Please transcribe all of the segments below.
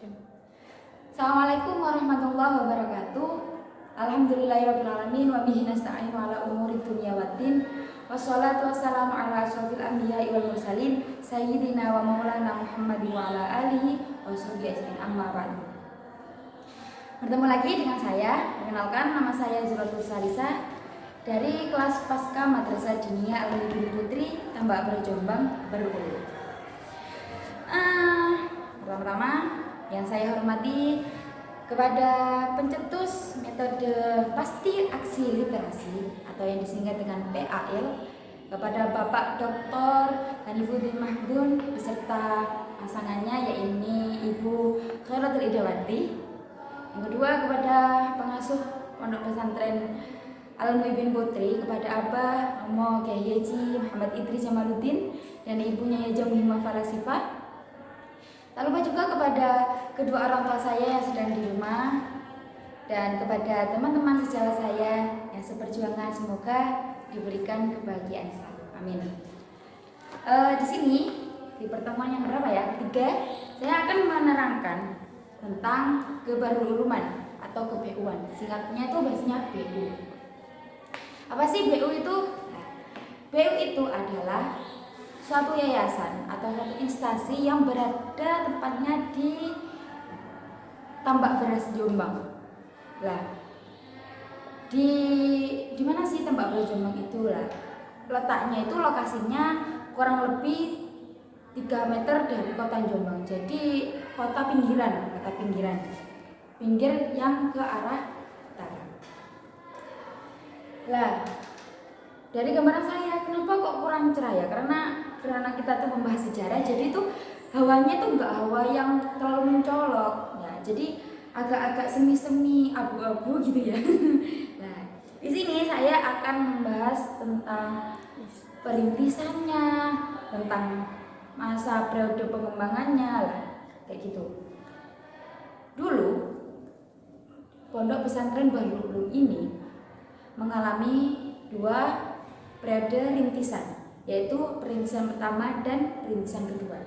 Assalamualaikum warahmatullahi wabarakatuh. Alhamdulillahirrabbilalamin wa bihi nasta'inu ala umuri dunya waddin. Wassalatu wassalamu ala asrofil anbiya'i wal mursalin sayyidina wa maulana Muhammadin wa ala alihi wa sahbihi ajmain, amma ba'du. Bertemu lagi dengan saya. Perkenalkan, nama saya Zuratul Salisa dari kelas Pasca Madrasah Diniyah Al-Mu'min Putri, Tambak Beras, Jombang, Bengkulu. Pertama-tama yang saya hormati kepada pencetus metode pasti aksi literasi atau yang disingkat dengan PAL, kepada Bapak Dr. Hanifuddin Mahdun beserta pasangannya yaitu Ibu Khairatul Idawati. Yang kedua kepada pengasuh Pondok Pesantren Al-Mu'min Putri, kepada Abah Romo Kyai Haji Muhammad Idris Jamaluddin dan ibunya Yaja Muhimah Farasifah. Tak lupa juga kepada kedua orang tua saya yang sedang di rumah dan kepada teman-teman sejawat saya yang seperjuangan, semoga diberikan kebahagiaan selalu. Amin. Di sini di pertemuan yang berapa ya? Ketiga, saya akan menerangkan tentang kebaru uluman atau ke-BU-an. Singkatnya itu bahasanya BU. Apa sih BU itu? Nah, BU itu adalah suatu yayasan atau suatu instansi yang berada tempatnya di Tambak Beras, Jombang. Lah, di mana sih Tambak Beras, Jombang itu lah? Letaknya itu lokasinya kurang lebih 3 meter dari kota Jombang. Jadi kota pinggiran, pinggir yang ke arah utara. Lah, dari gambaran saya, kenapa kok kurang cerah ya? Karena kita tuh membahas sejarah, jadi tuh hawanya tuh enggak hawa yang terlalu mencolok ya, jadi agak-agak semi-semi abu-abu gitu ya. Nah, di sini saya akan membahas tentang perintisannya, tentang masa periode pengembangannya lah, kayak gitu. Dulu Pondok Pesantren Bahrul Ulum ini mengalami 2 periode rintisan, yaitu perintisan pertama dan perintisan kedua.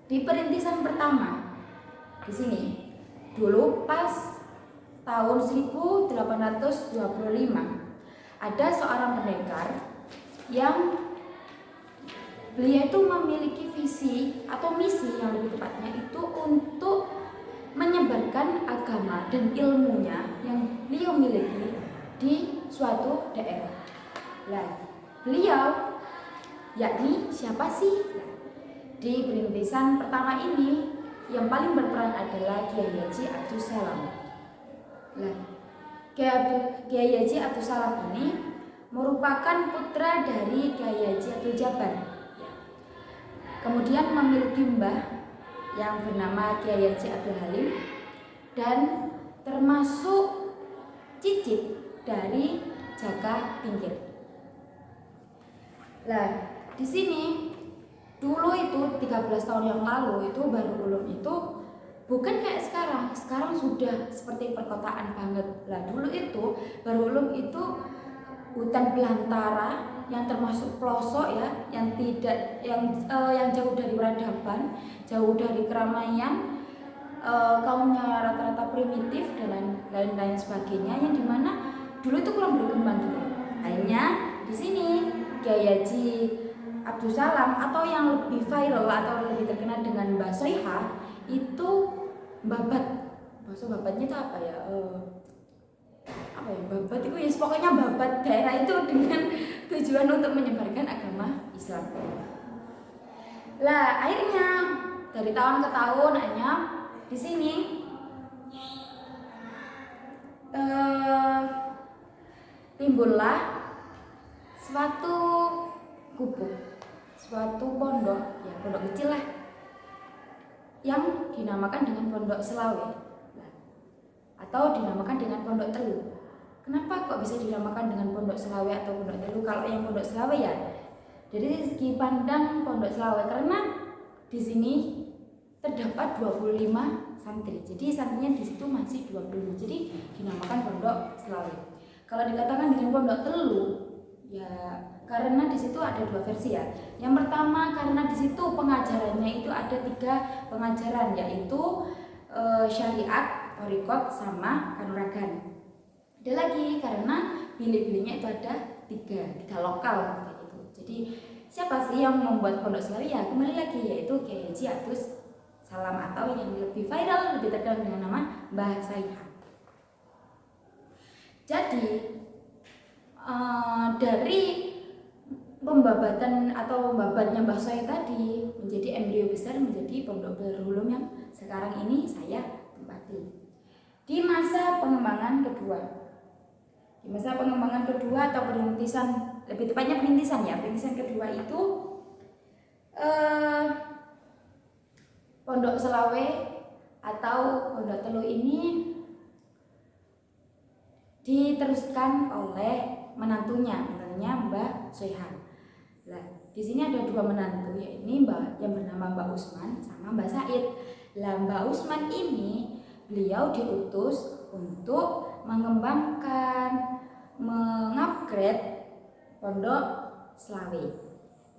Di perintisan pertama, di sini dulu pas tahun 1825 ada seorang pendekar yang beliau itu memiliki visi atau misi yang lebih tepatnya itu untuk menyebarkan agama dan ilmunya yang beliau miliki di suatu daerah. Nah, beliau yakni siapa sih? Di perintisan pertama ini yang paling berperan adalah Kiai Haji Abdus Salam. Nah, Kiai Haji Abdus Salam ini merupakan putra dari Kiai Haji Abdul Jabar. Kemudian memiliki mbah yang bernama Kiai Haji Abdul Halim dan termasuk cicit dari Jaka Tingkir. Lah, di sini dulu itu 13 tahun yang lalu itu Bahrul Ulum itu bukan kayak sekarang. Sekarang sudah seperti perkotaan banget. Lah, dulu itu Bahrul Ulum itu hutan belantara yang termasuk pelosok ya, yang tidak yang jauh dari peradaban, jauh dari keramaian, kaumnya rata-rata primitif dan lain-lain sebagainya, yang dimana dulu itu kurang berkembang gitu. Akhirnya di sini Kiai Haji Abdul Salam atau yang lebih viral atau lebih terkenal dengan Mbah Soiha itu babat. Maksud babatnya itu apa ya? Babat itu ya pokoknya babat daerah itu dengan tujuan untuk menyebarkan agama Islam. Lah, akhirnya dari tahun ke tahun akhirnya di sini timbullah suatu gubuk, suatu pondok, ya pondok kecil lah, yang dinamakan dengan Pondok Selawe atau dinamakan dengan Pondok Telu. Kenapa kok bisa dinamakan dengan Pondok Selawe atau Pondok Telu? Kalau yang Pondok Selawe ya dari segi pandang Pondok Selawe, karena di sini terdapat 25 santri. Jadi santrinya di situ masih 25. Jadi dinamakan Pondok Selawe. Kalau dikatakan dengan Pondok Telu, ya karena di situ ada 2 versi ya. Yang pertama karena di situ pengajarannya itu ada 3 pengajaran, yaitu syariat, thariqat, sama kanuragan. Ada lagi karena bilik-biliknya itu ada tiga lokal kayak gitu. Jadi siapa sih yang membuat Pondok Selawi? Ya kembali lagi yaitu Kiai Haji Abdus Salam atau yang lebih viral, lebih terkenal dengan nama Mbah Saiha. Jadi dari pembabatan atau babatnya Mbah Saiha tadi menjadi embrio besar menjadi Pondok Darul Ulum yang sekarang ini saya tempati. Di masa pengembangan kedua, atau perintisan, lebih tepatnya perintisan kedua itu Pondok Selawe atau Pondok Telu ini diteruskan oleh menantunya Mbah Saiha. Nah, di sini ada dua menantu, yaitu yang bernama Mbah Usman sama Mbah Said. Lah, Mbah Usman ini beliau diutus untuk mengembangkan, mengupgrade Pondok Selawe.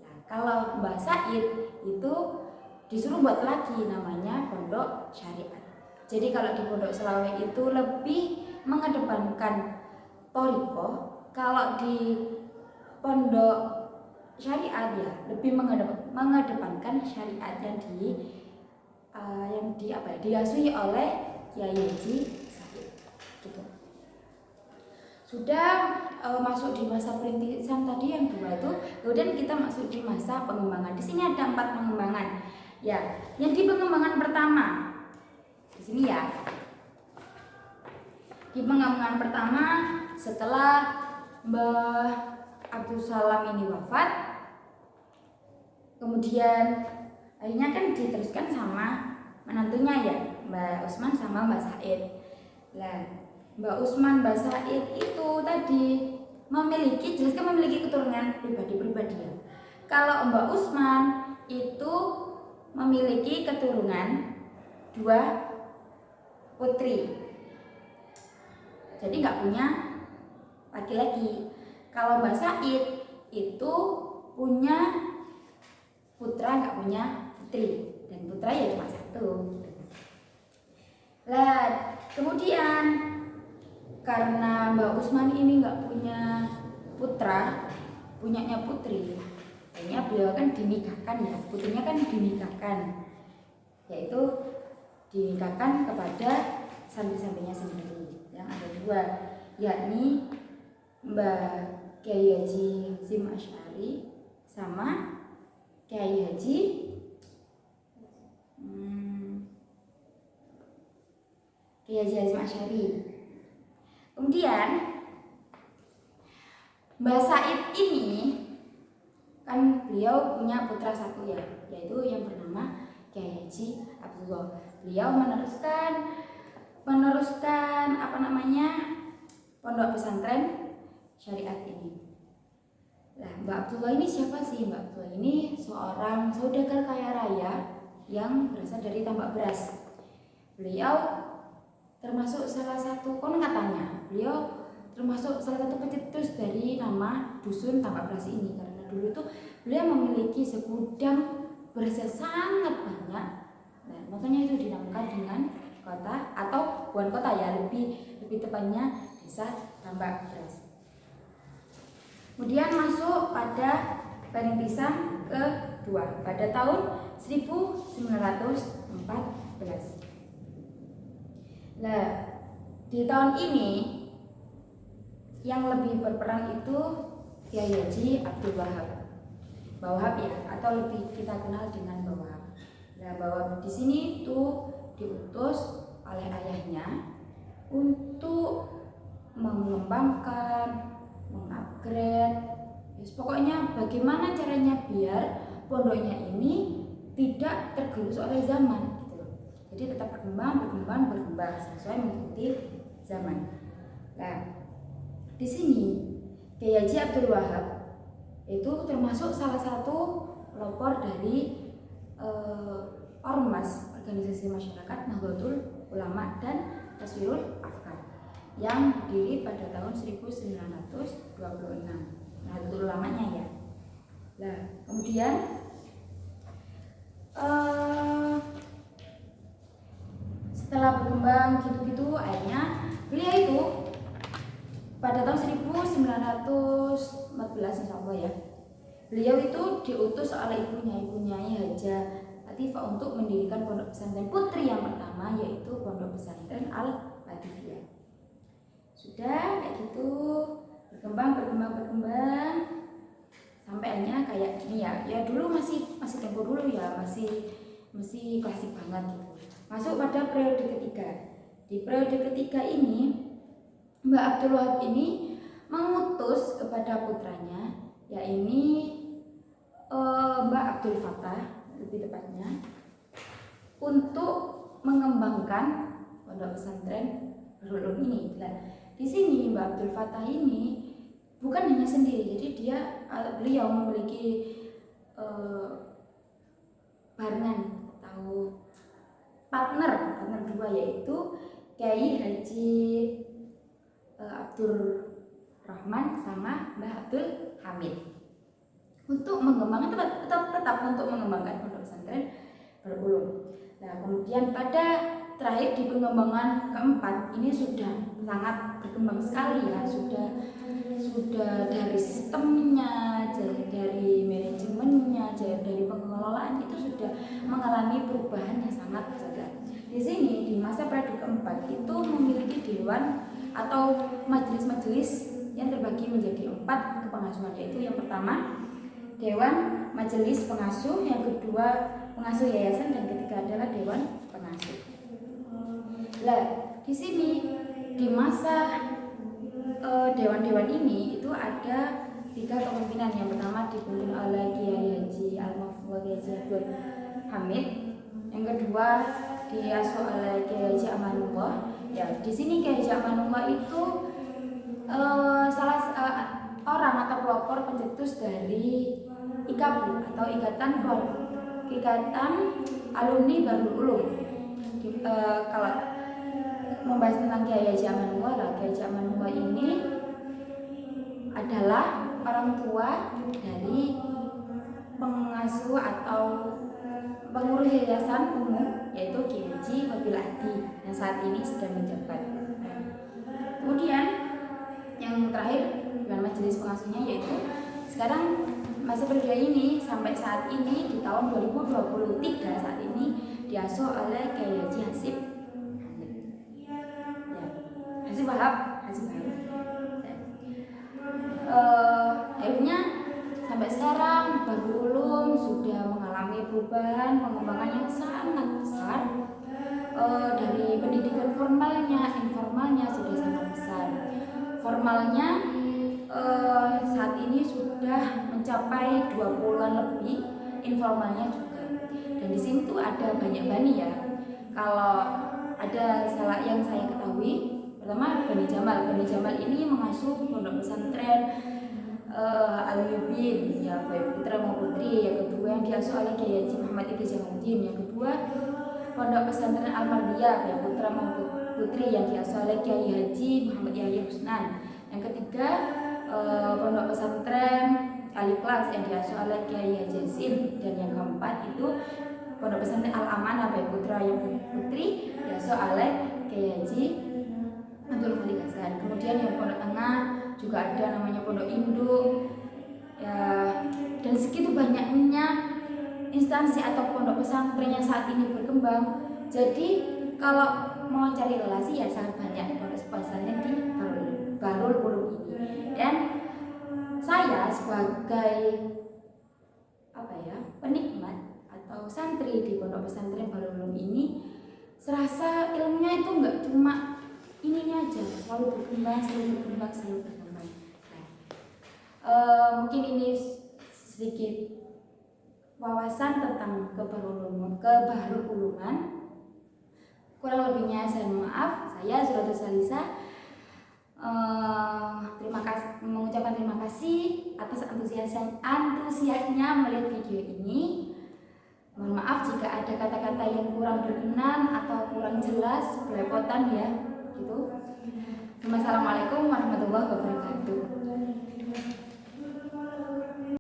Nah, kalau Mbah Said itu disuruh buat lagi namanya Pondok Syariat. Jadi kalau di Pondok Selawe itu lebih mengedepankan thariqah, kalau di Pondok Syariat ya lebih mengedepankan syariat yang diasuhi oleh Kiai Haji Said. Gitu. Sudah masuk di masa perintisan tadi yang dua itu, kemudian kita masuk di masa pengembangan. Di sini ada 4 pengembangan. Ya, yang di pengembangan pertama di sini ya. Di pengembangan pertama setelah Mbah Abdul Salam ini wafat, kemudian akhirnya kan diteruskan sama menantunya ya, Mbah Usman sama Mbah Said. Nah, Mbah Usman, Mbah Said itu tadi memiliki keturunan pribadi-pribadi ya. Kalau Mbah Usman itu memiliki keturunan 2 putri. Jadi nggak punya laki-laki. Kalau Mbah Said itu punya putra, nggak punya putri, dan putra ya cuma 1. Lah, kemudian karena Mbah Usman ini nggak punya putra, punyanya putri, akhirnya beliau kan dinikahkan ya, putrinya kan dinikahkan, yaitu dinikahkan kepada santri-santrinya sendiri yang ada 2, yakni Mbah Kiai Haji Hasyim Asy'ari sama Kiai Haji Hasyim Asy'ari. Kemudian Mbah Said ini kan beliau punya putra 1 ya, yaitu yang bernama Kiai Haji Abdullah. Beliau meneruskan pondok pesantren syariat ini. Nah, Mbak Abdullah ini siapa sih? Mbak Abdullah ini seorang saudagar kaya raya yang berasal dari tambak beras. Beliau termasuk salah satu, katanya beliau termasuk salah satu pencetus dari nama dusun tambak beras ini, karena dulu tuh beliau memiliki segudang beras yang sangat banyak. Nah, makanya itu dinamakan dengan kota atau bukan kota ya, lebih tepatnya desa tambak beras. Kemudian masuk pada perintisan kedua pada tahun 1914. Nah, di tahun ini yang lebih berperan itu Kiai Haji Abdul Wahab, Mbah Wahab ya, atau lebih kita kenal dengan Mbah Wahab. Nah, Mbah Wahab di sini tuh diutus oleh ayahnya untuk mengembangkan, mengupgrade, pokoknya bagaimana caranya biar pondoknya ini tidak tergerus oleh zaman gitu loh. Jadi tetap berkembang sesuai mengikuti zaman. Nah, di sini Kiai Haji Abdul Wahab itu termasuk salah satu pelopor dari ormas organisasi masyarakat Nahdlatul Ulama dan Taswirul Afkar yang berdiri pada tahun 1926. Nahdlatul Ulamanya ya. Nah, kemudian setelah berkembang gitu-gitu akhirnya beliau itu pada tahun 1914 insya Allah ya, beliau itu diutus oleh ibunya Haja Latifah untuk mendirikan pondok pesantren putri yang pertama, yaitu pondok pesantren Al-Latifiyah. Sudah kayak gitu berkembang sampai akhirnya kayak gini ya dulu masih tempo dulu ya, masih klasik banget gitu. Masuk pada periode ketiga. Di periode ketiga ini Mbah Abdul Wahab ini mengutus kepada putranya, yaitu Mbah Abdul Fattah lebih tepatnya, untuk mengembangkan pondok pesantren Darul Ulum ini. Nah, di sini Mbah Abdul Fattah ini bukan hanya sendiri, jadi beliau memiliki barengan atau partner dua, yaitu Kiai Haji Abdul Rahman sama Mbah Abdul Hamid untuk mengembangkan tetap untuk mengembangkan pondok pesantren Darul Ulum. Nah, kemudian pada terakhir di pengembangan keempat ini sudah sangat berkembang sekali ya, sudah dari sistemnya, dari manajemennya, dari pengelolaan itu sudah mengalami perubahan yang sangat besar. Di sini di masa periode keempat itu memiliki dewan atau majelis-majelis yang terbagi menjadi 4 kepengasuhan, yaitu yang pertama dewan majelis pengasuh, yang kedua pengasuh yayasan, dan ketiga adalah dewan pengasuh. Nah, di sini di masa dewan-dewan ini itu ada 3 kepemimpinan. Yang pertama dipimpin oleh Kiai Haji Al-Mahfudz Haji Abdul Hamid, yang kedua diasuh oleh Kiai Haji Amanullah. Ya, di sini Kiai Haji Amanullah itu salah orang atau pelopor pencetus dari IKABU atau Ikatan Alumni Darul Ulum. Kalau membahas tentang Kiai Haji Amanullah, Kiai Haji Amanullah ini adalah orang tua dari pengasuh atau pengurus yayasan umum, yaitu Kiai Haji Wabil Adi yang saat ini sedang menjabat. Kemudian yang terakhir dewan majelis pengasuhnya, yaitu sekarang masa periode ini sampai saat ini di tahun 2023 saat ini diasuh oleh Kiai Haji Hasib Wahab. Akhirnya sampai sekarang Darul Ulum sudah mengalami perubahan pengembangan yang sangat besar. Dari pendidikan formalnya, informalnya sudah sangat besar. Formalnya saat ini sudah mencapai 20-an lebih, informalnya juga. Dan di sini tuh ada banyak bani ya. Kalau ada salah yang saya ketahui, pertama Bani Jamal ini mengasuh pondok pesantren Al-Yubin, ya baik putra maupun putri. Yang kedua yang diasuh oleh Kiai Haji Muhammad Idris Jamaluddin. Yang kedua pondok pesantren Al-Mardiyah, baik putra maupun putri, yang diasuh oleh Kiai Haji Muhammad Yahya Husnan. Yang ketiga pondok pesantren Al-Ikhlas yang diasuh oleh Kiai Haji Yasin. Dan yang keempat itu pondok pesantren Al-Amanah, baik putra yang putri, diasuh oleh Kiai Haji Abdul Malik Hasan. Kemudian yang pondok tengah juga ada namanya pondok induk ya, dan segitu banyaknya instansi atau pondok pesantren yang saat ini berkembang. Jadi kalau mau cari relasi ya sangat banyak pondok pesantren di Darul Ulum ini. Dan saya sebagai penikmat atau santri di pondok pesantren Darul Ulum ini serasa ilmunya itu enggak cuma ininya aja, selalu berkembang. Mungkin ini sedikit wawasan tentang kebahrul uluman. Kurang lebihnya saya mohon maaf. Saya Zuratul Salisa mengucapkan terima kasih atas antusiasnya melihat video ini. Mohon maaf jika ada kata-kata yang kurang berkenan atau kurang jelas, belepotan ya. Gitu. Wassalamualaikum warahmatullahi wabarakatuh.